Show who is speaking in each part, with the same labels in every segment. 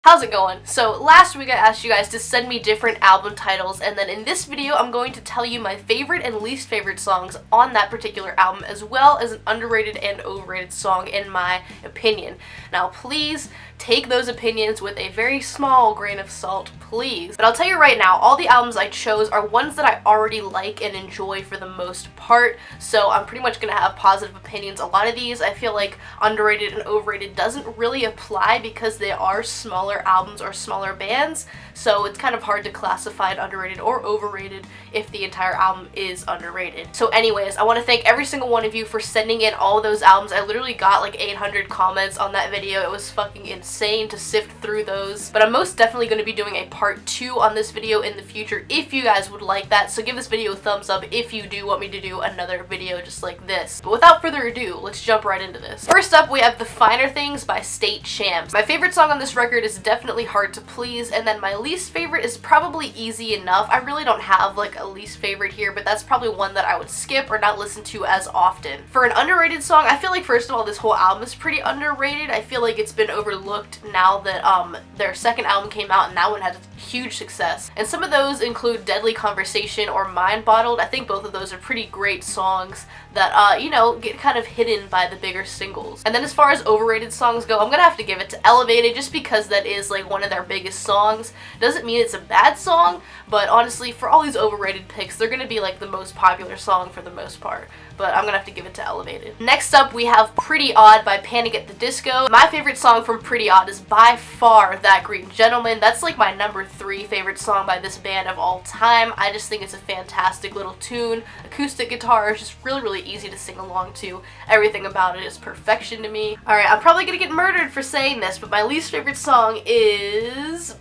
Speaker 1: How's it going? So last week I asked you guys to send me different album titles, and then in this video I'm going to tell you my favorite and least favorite songs on that particular album, as well as an underrated and overrated song in my opinion. Now please take those opinions with a very small grain of salt, please. But I'll tell you right now, all the albums I chose are ones that I already like and enjoy for the most part, so I'm pretty much gonna have positive opinions. A lot of these I feel like underrated and overrated doesn't really apply because they are smaller albums or smaller bands, so it's kind of hard to classify it underrated or overrated if the entire album is underrated. So anyways, I want to thank every single one of you for sending in all of those albums. I literally got like 800 comments on that video. It was fucking insane to sift through those, but I'm most definitely going to be doing a part 2 on this video in the future if you guys would like that, so give this video a thumbs up if you do want me to do another video just like this. But without further ado, let's jump right into this. First up, we have The Finer Things by State Champs. My favorite song on this record is definitely Hard to Please, and then my least favorite is probably Easy Enough. I really don't have like a least favorite here, but that's probably one that I would skip or not listen to as often. For an underrated song, I feel like first of all this whole album is pretty underrated. I feel like it's been overlooked now that their second album came out and that one had huge success. And some of those include Deadly Conversation or Mind Bottled. I think both of those are pretty great songs that, you know, get kind of hidden by the bigger singles. And then as far as overrated songs go, I'm gonna have to give it to Elevated just because that is like one of their biggest songs. Doesn't mean it's a bad song, but honestly, for all these overrated picks, they're gonna be like the most popular song for the most part. But I'm gonna have to give it to Elevated. Next up, we have Pretty Odd by Panic at the Disco. My favorite song from Pretty Odd is by far That Green Gentleman. That's like my number 3 favorite song by this band of all time. I just think it's a fantastic little tune. Acoustic guitar is just really, really easy to sing along to. Everything about it is perfection to me. Alright, I'm probably gonna get murdered for saying this, but my least favorite song is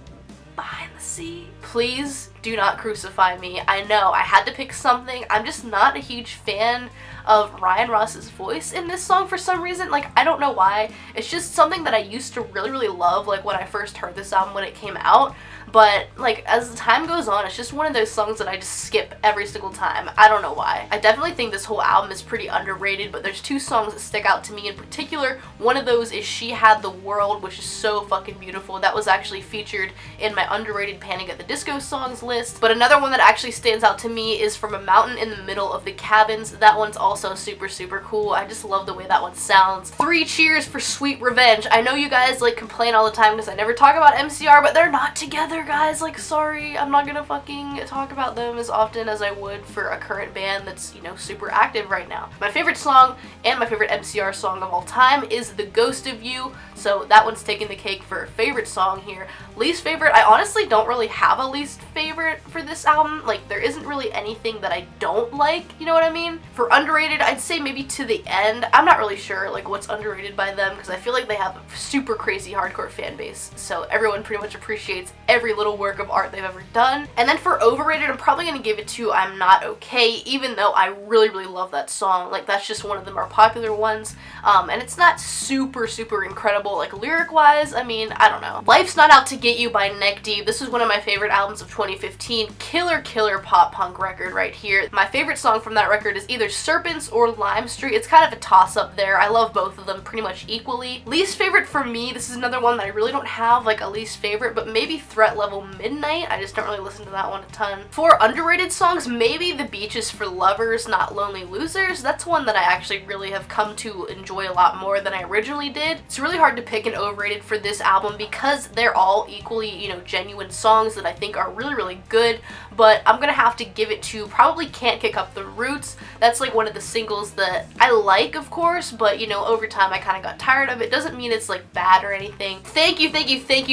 Speaker 1: Behind the Sea. Please do not crucify me. I know, I had to pick something. I'm just not a huge fan of Ryan Ross's voice in this song for some reason. Like, I don't know why. It's just something that I used to really, really love, like when I first heard this album when it came out. But like as the time goes on, it's just one of those songs that I just skip every single time. I don't know why. I definitely think this whole album is pretty underrated, but there's 2 songs that stick out to me in particular. One of those is She Had the World, which is so fucking beautiful. That was actually featured in my underrated Panic at the Disco songs list. But another one that actually stands out to me is From a Mountain in the Middle of the Cabins. That one's also super, super cool. I just love the way that one sounds. 3 cheers for Sweet Revenge. I know you guys like complain all the time because I never talk about MCR, but they're not together, guys. Like, sorry, I'm not gonna fucking talk about them as often as I would for a current band that's, you know, super active right now. My favorite song and my favorite MCR song of all time is The Ghost of You, so that one's taking the cake for favorite song here. Least favorite, I honestly don't really have a least favorite for this album. Like, there isn't really anything that I don't like, you know what I mean? For underrated, I'd say maybe To the End. I'm not really sure like what's underrated by them because I feel like they have a super crazy hardcore fan base, so everyone pretty much appreciates every little work of art they've ever done. And then for overrated, I'm probably gonna give it to I'm Not Okay, even though I really, really love that song. Like, that's just one of the more popular ones, and it's not super, super incredible like lyric wise. I mean, I don't know. Life's Not Out to Get You by Neck Deep. This is one of my favorite albums of 2015. Killer pop punk record right here. My favorite song from that record is either Serpents or Lime Street. It's kind of a toss-up there. I love both of them pretty much equally. Least favorite for me, this is another one that I really don't have like a least favorite, but maybe Threat Level Midnight. I just don't really listen to that one a ton. For underrated songs, maybe The Beaches for Lovers, Not Lonely Losers. That's one that I actually really have come to enjoy a lot more than I originally did. It's really hard to pick an overrated for this album because they're all equally, you know, genuine songs that I think are really, really good, but I'm gonna have to give it to probably Can't Kick Up the Roots. That's like one of the singles that I like, of course, but you know, over time I kind of got tired of it. Doesn't mean it's like bad or anything. Thank you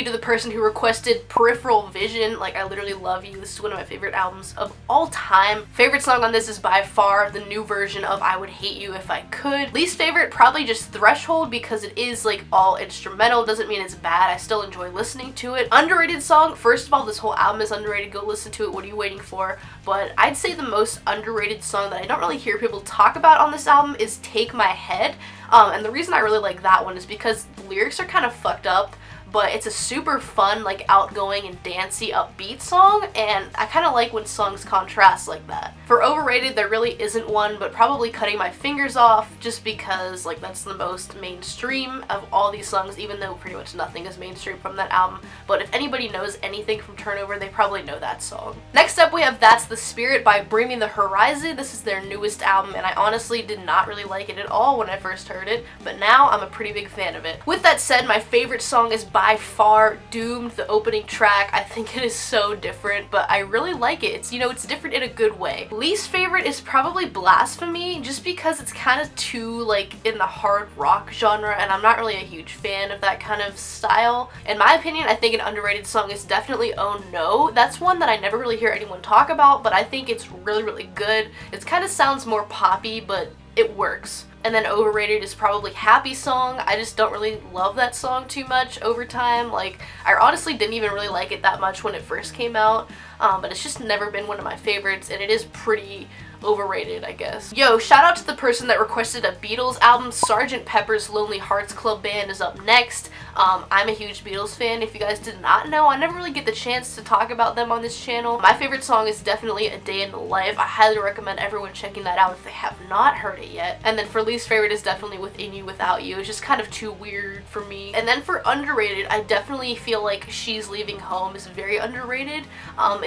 Speaker 1: to the person who requested Peripheral Vision. Like, I literally love you. This is one of my favorite albums of all time. Favorite song on this is by far the new version of I Would Hate You If I Could. Least favorite, probably just Threshold because it is like all instrumental. Doesn't mean it's bad. I still enjoy listening to it. Underrated song, first of all, this whole album is underrated. Go listen to it. What are you waiting for? But I'd say the most underrated song that I don't really hear people talk about on this album is Take My Head. And the reason I really like that one is because the lyrics are kind of fucked up, but it's a super fun, like outgoing and dancey upbeat song, and I kind of like when songs contrast like that. For overrated, there really isn't one, but probably Cutting My Fingers Off, just because like that's the most mainstream of all these songs, even though pretty much nothing is mainstream from that album. But if anybody knows anything from Turnover, they probably know that song. Next up we have That's the Spirit by Bring Me the Horizon. This is their newest album, and I honestly did not really like it at all when I first heard it, but now I'm a pretty big fan of it. With that said, my favorite song is by far Doomed, the opening track. I think it is so different, but I really like it. It's, you know, it's different in a good way. Least favorite is probably Blasphemy, just because it's kind of too like in the hard rock genre, and I'm not really a huge fan of that kind of style. In my opinion, I think an underrated song is definitely Oh No. That's one that I never really hear anyone talk about, but I think it's really, really good. It kind of sounds more poppy, but it works. And then overrated is probably Happy Song. I just don't really love that song too much over time. Like, I honestly didn't even really like it that much when it first came out, but it's just never been one of my favorites, and it is pretty overrated, I guess. Yo, shout out to the person that requested a Beatles album. Sgt. Pepper's Lonely Hearts Club Band is up next. I'm a huge Beatles fan. If you guys did not know, I never really get the chance to talk about them on this channel. My favorite song is definitely A Day in the Life. I highly recommend everyone checking that out if they have not heard it yet. And then for least favorite is definitely Within You Without You. It's just kind of too weird for me. And then for underrated, I definitely feel like She's Leaving Home is very underrated.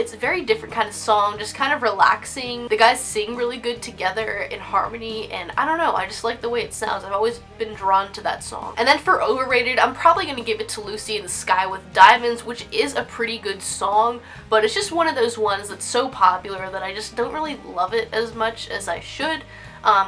Speaker 1: It's a very different kind of song, just kind of relaxing. The guys sing really good together in harmony, and I don't know, I just like the way it sounds. I've always been drawn to that song. And then for overrated, I'm probably gonna give it to Lucy in the Sky with Diamonds, which is a pretty good song, but it's just one of those ones that's so popular that I just don't really love it as much as I should.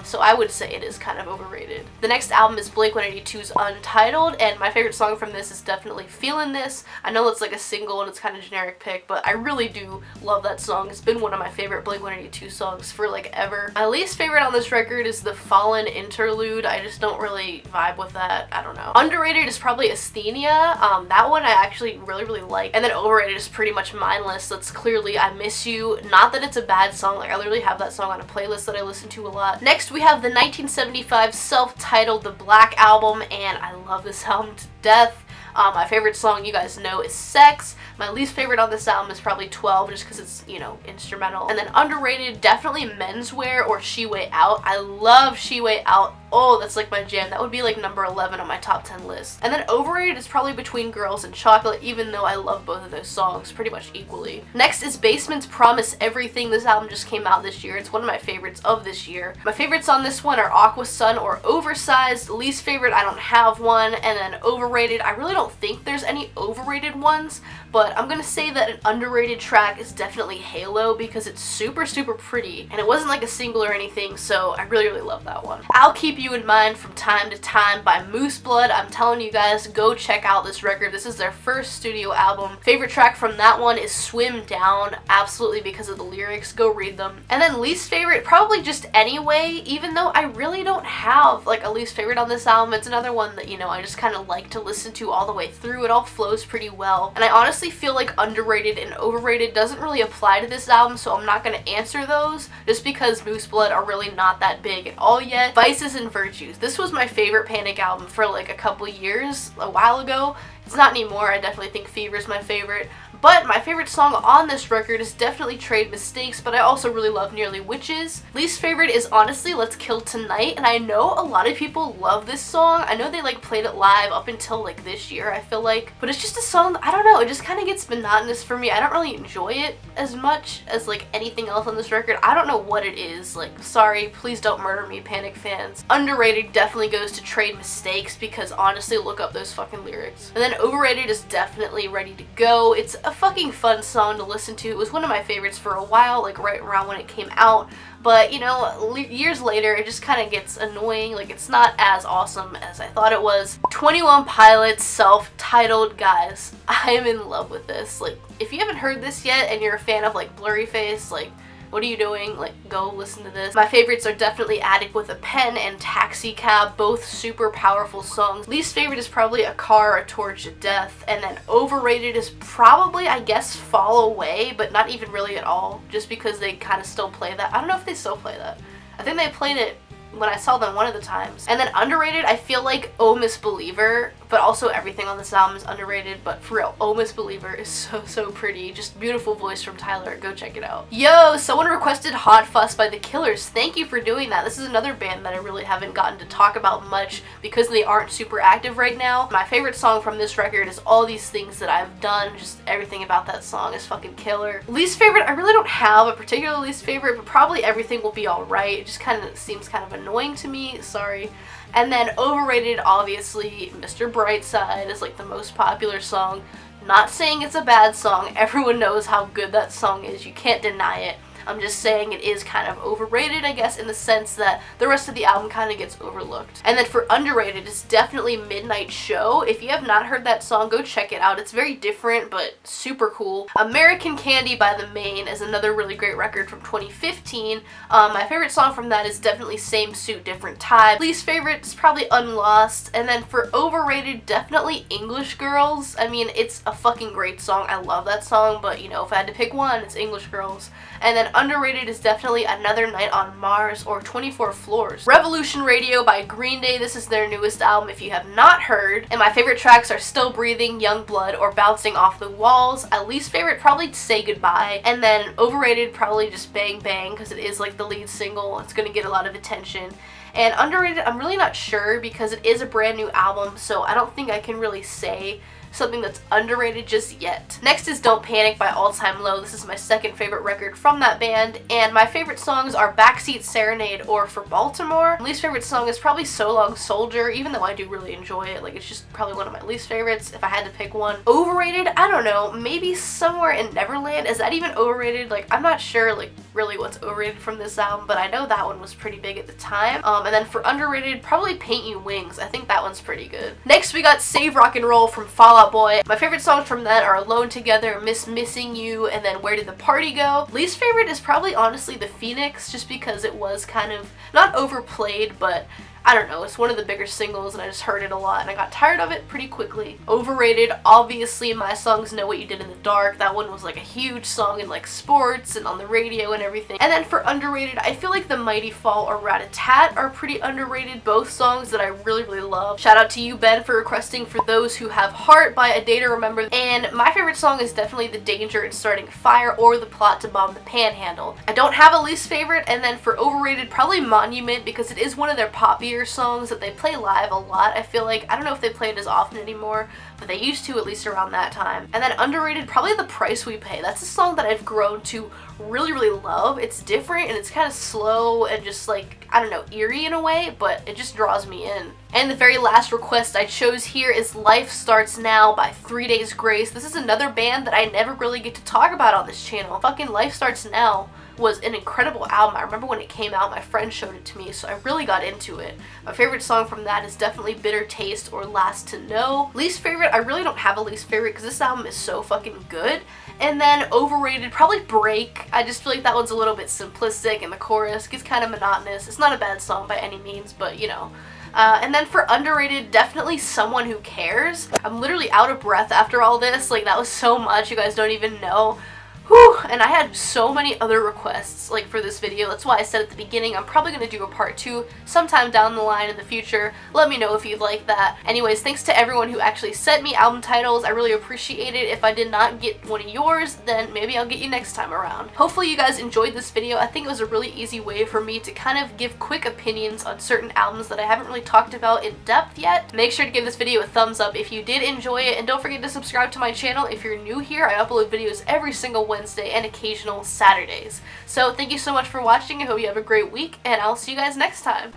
Speaker 1: So I would say it is kind of overrated. The next album is Blink-182's Untitled, and my favorite song from this is definitely Feelin' This. I know it's like a single and it's kind of a generic pick, but I really do love that song. It's been one of my favorite Blink-182 songs for like ever. My least favorite on this record is the Fallen interlude. I just don't really vibe with that. I don't know. Underrated is probably Asthenia. That one I actually really like. And then overrated is pretty much mindless. That's clearly I Miss You. Not that it's a bad song. Like, I literally have that song on a playlist that I listen to a lot. Next we have the 1975 self-titled The Black Album, and I love this album to death. My favorite song, you guys know, is Sex. My least favorite on this album is probably 12, just because it's, you know, instrumental. And then underrated, definitely Menswear or She Way Out. I love She Way Out. Oh, that's like my jam. That would be like number 11 on my top 10 list. And then overrated is probably Between Girls and Chocolate, even though I love both of those songs pretty much equally. Next is Basement's Promise Everything. This album just came out this year. It's one of my favorites of this year. My favorites on this one are Aqua Sun or Oversized. Least favorite, I don't have one. And then overrated, I really don't think there's any overrated ones, but I'm gonna say that an underrated track is definitely Halo, because it's super pretty, and it wasn't like a single or anything, so I really love that one. I'll Keep You in Mind from Time to Time by Moose Blood. I'm telling you guys, go check out this record. This is their first studio album. Favorite track from that one is Swim Down, absolutely because of the lyrics. Go read them. And then least favorite, probably just Anyway, even though I really don't have like a least favorite on this album. It's another one that, you know, I just kind of like to listen to all the way through. It all flows pretty well, and I honestly feel like underrated and overrated doesn't really apply to this album, so I'm not going to answer those just because Moose Blood are really not that big at all yet. Vices and Virtues. This was my favorite Panic album for like a couple years, a while ago. It's not anymore. I definitely think Fever is my favorite. But my favorite song on this record is definitely Trade Mistakes, but I also really love Nearly Witches. Least favorite is honestly Let's Kill Tonight, and I know a lot of people love this song. I know they like played it live up until like this year, I feel like, but it's just a song, I don't know, it just kind of gets monotonous for me. I don't really enjoy it as much as like anything else on this record. I don't know what it is. Like, sorry, please don't murder me, Panic fans. Underrated definitely goes to Trade Mistakes, because honestly, look up those fucking lyrics. And then overrated is definitely Ready to Go. It's a fucking fun song to listen to. It was one of my favorites for a while, like right around when it came out, but you know, years later it just kind of gets annoying. Like, it's not as awesome as I thought it was. 21 Pilots self-titled. Guys, I am in love with this. Like, if you haven't heard this yet and you're a fan of like Blurry Face, like, what are you doing? Like, go listen to this. My favorites are definitely Attic with a Pen and Taxi Cab, both super powerful songs. Least favorite is probably A Car, A Torch of Death, and then overrated is probably, I guess, Fall Away, but not even really at all, just because they kind of still play that. I don't know if they still play that. I think they played it when I saw them one of the times. And then underrated, I feel like Oh Miss Believer but also everything on this album is underrated. But for real, Oh Miss Believer is so pretty. Just beautiful voice from Tyler. Go check it out. Yo, someone requested Hot Fuss by The Killers. Thank you for doing that. This is another band that I really haven't gotten to talk about much because they aren't super active right now. My favorite song from this record is All These Things That I've Done. Just everything about that song is fucking killer. Least favorite, I really don't have a particular least favorite, but probably Everything Will Be Alright. It just kind of seems kind of annoying to me. Sorry. And then overrated, obviously, Mr. Brightside is like the most popular song. Not saying it's a bad song. Everyone knows how good that song is. You can't deny it. I'm just saying it is kind of overrated, I guess, in the sense that the rest of the album kind of gets overlooked. And then for underrated, it's definitely Midnight Show. If you have not heard that song, go check it out. It's very different, but super cool. American Candy by The Maine is another really great record from 2015. My favorite song from that is definitely Same Suit, Different Tie. Least favorite is probably Unlost. And then for overrated, definitely English Girls. I mean, it's a fucking great song. I love that song, but you know, if I had to pick one, it's English Girls. And then underrated is definitely Another Night on Mars or 24 Floors. Revolution Radio by Green Day. This is their newest album if you have not heard. And my favorite tracks are Still Breathing, Young Blood, or Bouncing Off the Walls. My least favorite, probably Say Goodbye. And then overrated, probably just Bang Bang, because it is like the lead single. It's gonna get a lot of attention. And underrated, I'm really not sure because it is a brand new album, so I don't think I can really say something that's underrated just yet. Next is Don't Panic by All Time Low. This is my second favorite record from that band, and my favorite songs are Backseat Serenade or For Baltimore. My least favorite song is probably So Long Soldier, even though I do really enjoy it. Like, it's just probably one of my least favorites if I had to pick one. Overrated? I don't know. Maybe Somewhere in Neverland. Is that even overrated? Like, I'm not sure, like, really what's overrated from this album, but I know that one was pretty big at the time. And then for underrated, probably Paint You Wings. I think that one's pretty good. Next, we got Save Rock and Roll from Fall Out Boy. My favorite songs from that are Alone Together, Miss Missing You, and then Where Did the Party Go? Least favorite is probably honestly The Phoenix, just because it was kind of not overplayed, but I don't know, it's one of the bigger singles and I just heard it a lot and I got tired of it pretty quickly. Overrated, obviously My Songs Know What You Did in the Dark. That one was like a huge song in like sports and on the radio and everything. And then for underrated, I feel like The Mighty Fall or Rat-a-Tat are pretty underrated, both songs that I really love. Shout out to you, Ben, for requesting For Those Who Have Heart by A Day to Remember. And my favorite song is definitely The Danger in Starting a Fire or The Plot to Bomb the Panhandle. I don't have a least favorite, and then for overrated, probably Monument, because it is one of their poppier songs that they play live a lot. I feel like, I don't know if they play it as often anymore, but they used to at least around that time. And then underrated, probably The Price We Pay. That's a song that I've grown to really love. It's different and it's kind of slow and just like, I don't know, eerie in a way, but it just draws me in. And the very last request I chose here is Life Starts Now by 3 Days Grace. This is another band that I never really get to talk about on this channel. Fucking Life Starts Now was an incredible album. I remember when it came out, my friend showed it to me, so I really got into it. My favorite song from that is definitely Bitter Taste or Last to Know. Least favorite, I really don't have a least favorite because this album is so fucking good. And then overrated, probably Break. I just feel like that one's a little bit simplistic and the chorus gets kind of monotonous. It's not a bad song by any means, but you know. And then for underrated, definitely Someone Who Cares. I'm literally out of breath after all this. Like, that was so much, you guys don't even know. Whew, and I had so many other requests like for this video. That's why I said at the beginning I'm probably going to do a part 2 sometime down the line in the future. Let me know if you'd like that. Anyways, thanks to everyone who actually sent me album titles. I really appreciate it. If I did not get one of yours, then maybe I'll get you next time around. Hopefully you guys enjoyed this video. I think it was a really easy way for me to kind of give quick opinions on certain albums that I haven't really talked about in depth yet. Make sure to give this video a thumbs up if you did enjoy it, and don't forget to subscribe to my channel if you're new here. I upload videos every single Wednesday and occasional Saturdays. So thank you so much for watching. I hope you have a great week, and I'll see you guys next time.